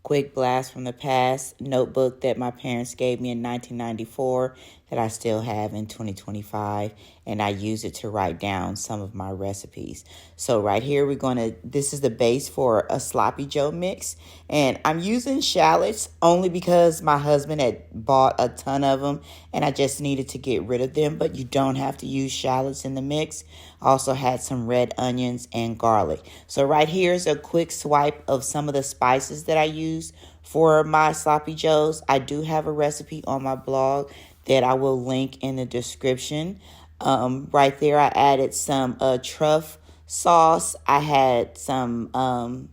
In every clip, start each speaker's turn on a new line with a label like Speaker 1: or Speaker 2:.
Speaker 1: quick blast from the past notebook that my parents gave me in 1994 that I still have in 2025, and I use it to write down some of my recipes. So right here, this is the base for a sloppy joe mix, and I'm using shallots only because my husband had bought a ton of them and I just needed to get rid of them, but you don't have to use shallots in the mix. I also had some red onions and garlic. So right here is a quick swipe of some of the spices that I use for my sloppy joes. I do have a recipe on my blog that I will link in the description. Right there, I added some truff sauce. I had some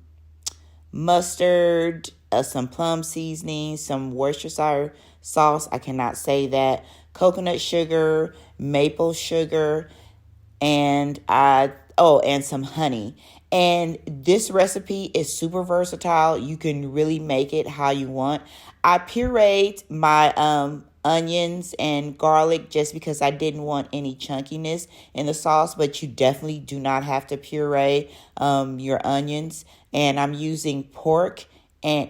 Speaker 1: mustard, some plum seasoning, some Worcestershire sauce. I cannot say that. Coconut sugar, maple sugar, and some honey. And this recipe is super versatile. You can really make it how you want. I pureed my onions and garlic just because I didn't want any chunkiness in the sauce, but you definitely do not have to puree your onions. And I'm using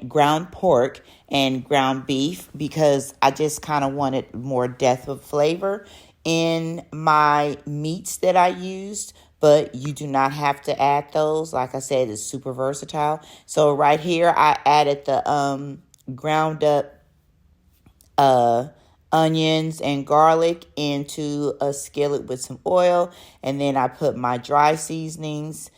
Speaker 1: ground pork and ground beef because I just kind of wanted more depth of flavor in my meats that I used, but you do not have to add those. Like I said, it's super versatile. So right here, I added the ground up onions and garlic into a skillet with some oil, and then I put my dry seasonings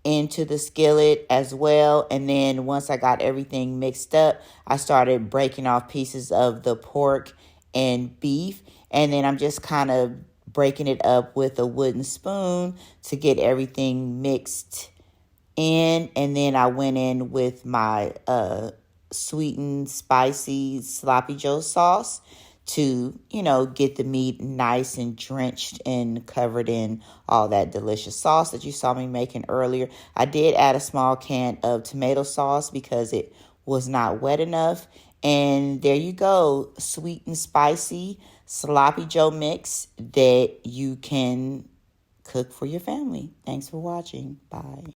Speaker 1: into the skillet as well. And then once I got everything mixed up, I started breaking off pieces of the pork and beef, and then I'm just kind of breaking it up with a wooden spoon to get everything mixed in. And then I went in with my sweetened, spicy sloppy joe sauce to, get the meat nice and drenched and covered in all that delicious sauce that you saw me making earlier. I did add a small can of tomato sauce because it was not wet enough. And there you go, sweet and spicy sloppy joe mix that you can cook for your family. Thanks for watching. Bye.